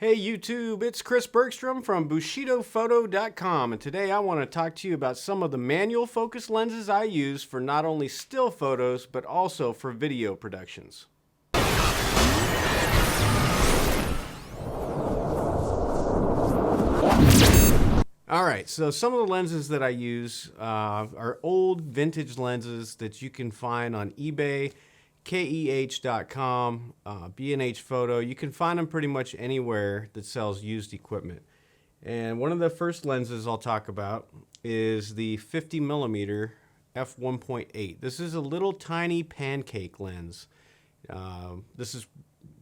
Hey YouTube, it's Chris Bergstrom from BushidoPhoto.com, and today I want to talk to you about some of the manual focus lenses I use for not only still photos, but also for video productions. Alright, so some of the lenses that I use are old vintage lenses that you can find on eBay, KEH.com, B&H Photo. You can find them pretty much anywhere that sells used equipment. And one of the first lenses I'll talk about is the 50mm f1.8. This is a little tiny pancake lens. This is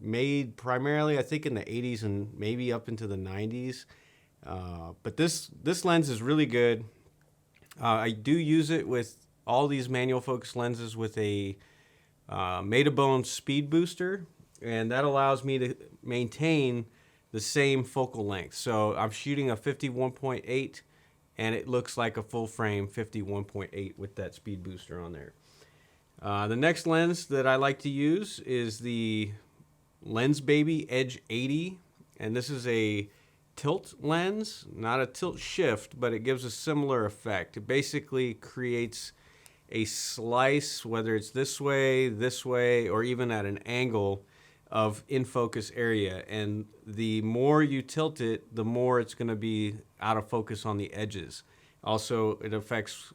made primarily, I think, in the 80s and maybe up into the 90s. But this lens is really good. I do use it with all these manual focus lenses with a Metabones speed booster, and that allows me to maintain the same focal length. So I'm shooting a 51.8 and it looks like a full frame 51.8 with that speed booster on there. The next lens that I like to use is the Lensbaby Edge 80, and this is a tilt lens, not a tilt shift, but it gives a similar effect. It basically creates a slice, whether it's this way, or even at an angle of in focus area. And the more you tilt it, the more it's going to be out of focus on the edges. Also, it affects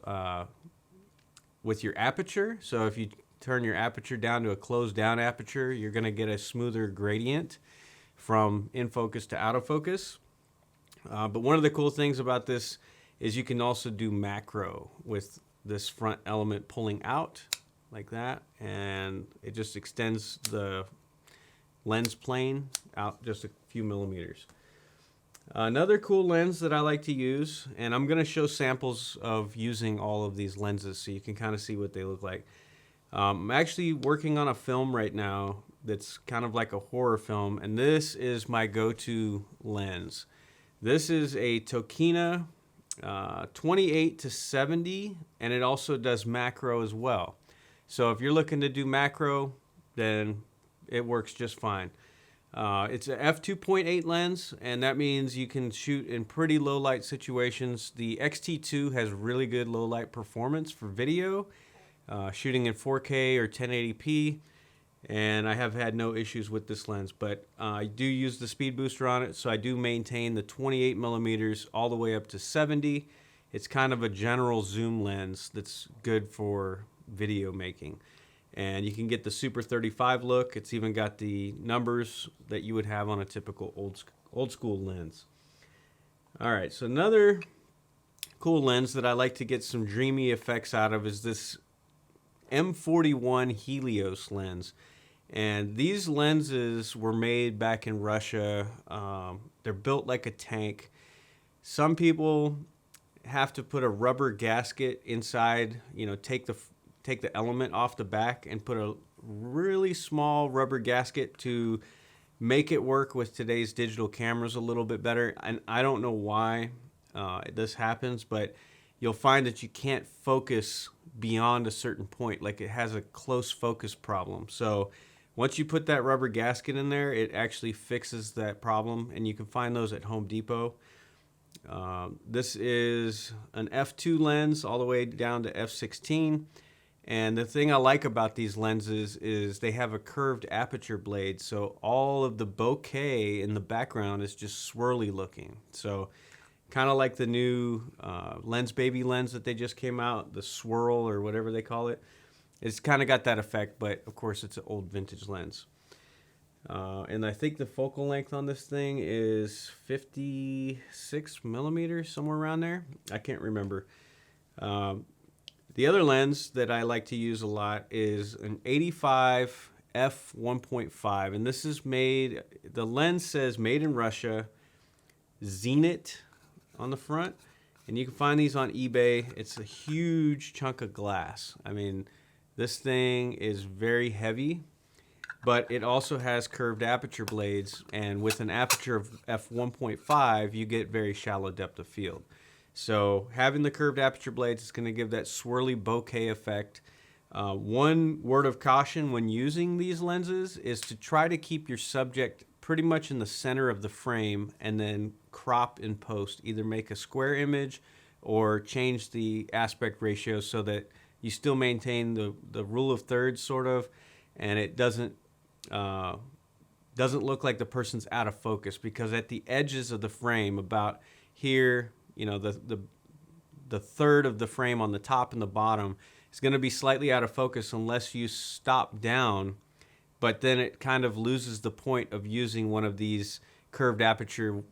with your aperture. So if you turn your aperture down to a closed down aperture, you're going to get a smoother gradient from in focus to out of focus. But one of the cool things about this is you can also do macro with this front element pulling out like that, and it just extends the lens plane out just a few millimeters. Another cool lens that I like to use, and I'm going to show samples of using all of these lenses so you can kind of see what they look like. I'm actually working on a film right now that's kind of like a horror film, and this is my go-to lens. This is a Tokina 28 to 70, and it also does macro as well. So if you're looking to do macro, then it works just fine. It's a f2.8 lens, and that means you can shoot in pretty low light situations. The X-T2 has really good low light performance for video, shooting in 4K or 1080p. And I have had no issues with this lens, but I do use the speed booster on it, so I do maintain the 28mm all the way up to 70. It's kind of a general zoom lens that's good for video making. And you can get the Super 35 look. It's even got the numbers that you would have on a typical old school lens. All right, so another cool lens that I like to get some dreamy effects out of is this M41 Helios lens. And these lenses were made back in Russia. They're built like a tank. Some people have to put a rubber gasket inside, take the element off the back and put a really small rubber gasket to make it work with today's digital cameras a little bit better. And I don't know why this happens, but you'll find that you can't focus beyond a certain point. Like, it has a close focus problem. So once you put that rubber gasket in there, it actually fixes that problem, and you can find those at Home Depot. This is an f2 lens all the way down to f16. And the thing I like about these lenses is they have a curved aperture blade, so all of the bokeh in the background is just swirly looking. So kind of like the new Lensbaby lens that they just came out, the swirl or whatever they call it. It's kind of got that effect, but of course it's an old vintage lens. And I think the focal length on this thing is 56mm, somewhere around there. I can't remember. The other lens that I like to use a lot is an 85 f1.5, and this is made, the lens says made in Russia, Zenit on the front, and you can find these on eBay. It's a huge chunk of glass. I mean, this thing is very heavy, but it also has curved aperture blades, and with an aperture of f1.5, you get very shallow depth of field. So having the curved aperture blades is going to give that swirly bokeh effect. One word of caution when using these lenses is to try to keep your subject pretty much in the center of the frame and then crop in post. Either make a square image or change the aspect ratio so that you still maintain the rule of thirds sort of, and it doesn't look like the person's out of focus, because at the edges of the frame, about here, you know, the third of the frame on the top and the bottom is going to be slightly out of focus unless you stop down, but then it kind of loses the point of using one of these curved aperture,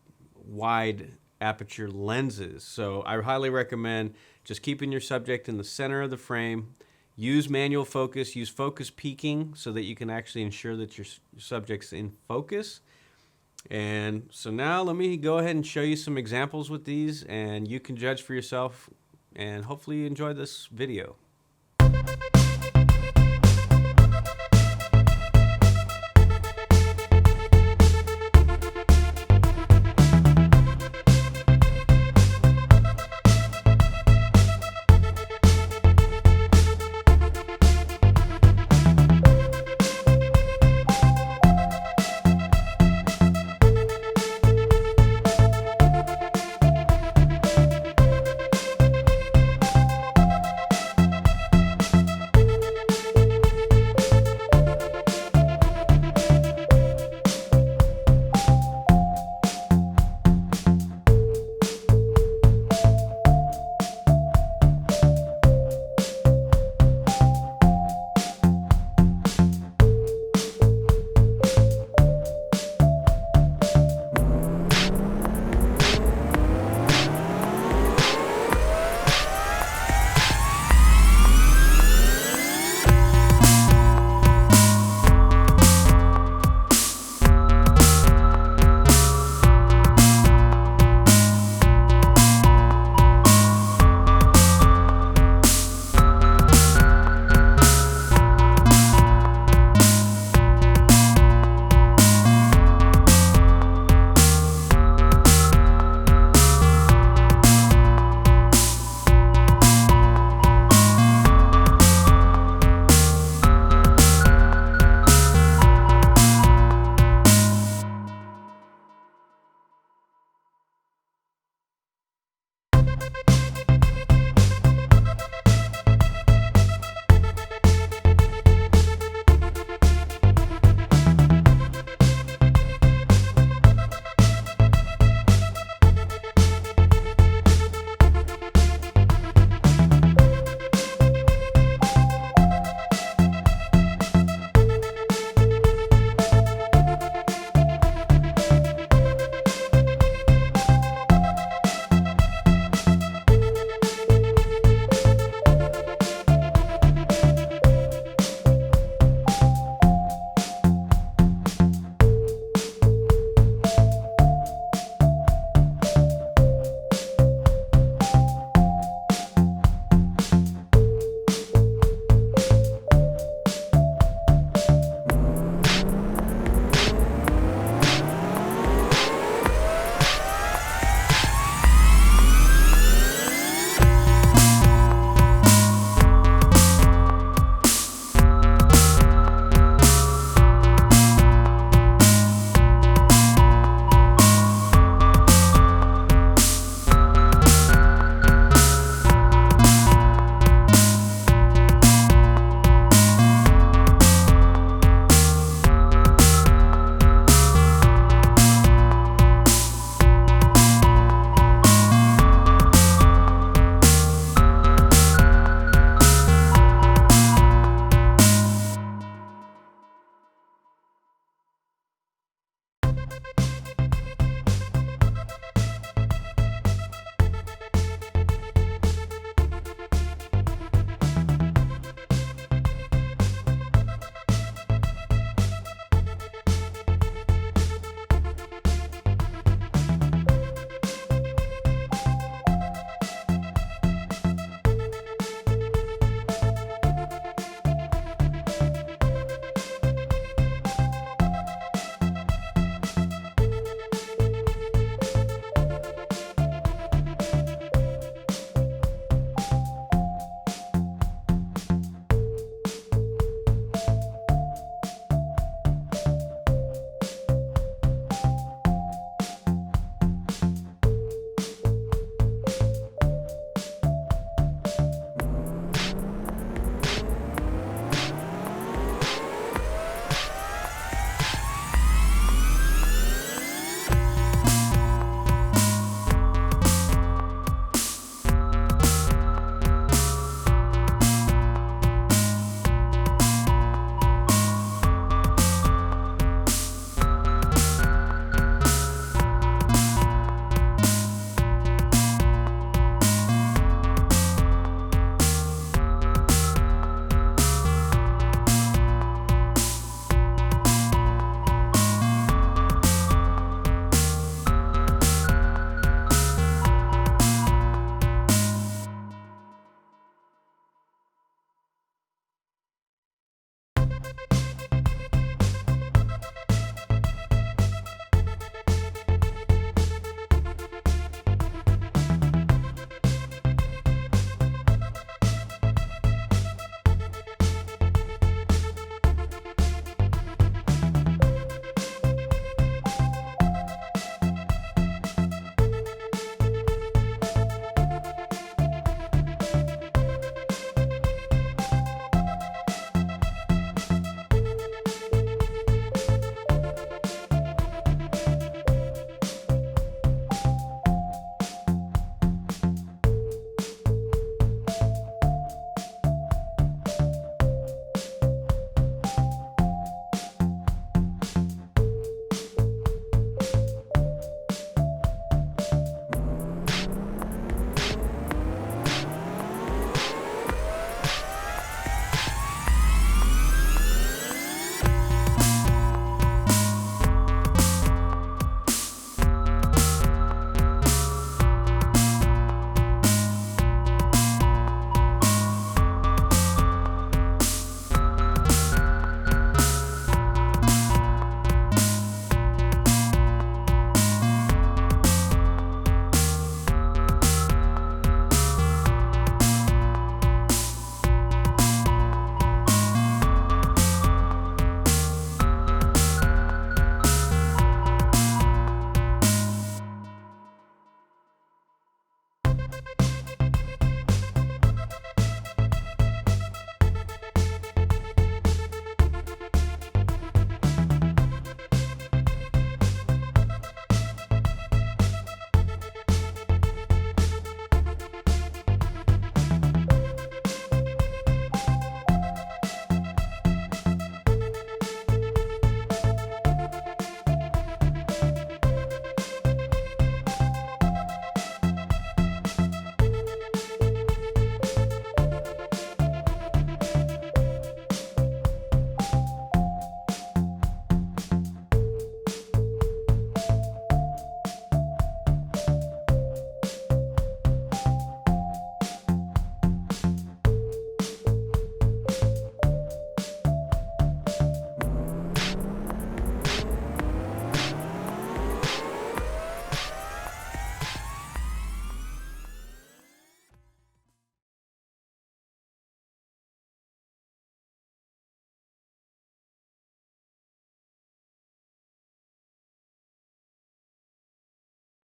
wide aperture lenses. So I highly recommend just keeping your subject in the center of the frame. Use manual focus, use focus peaking so that you can actually ensure that your subject's in focus. And so now let me go ahead and show you some examples with these, and you can judge for yourself, and hopefully you enjoy this video.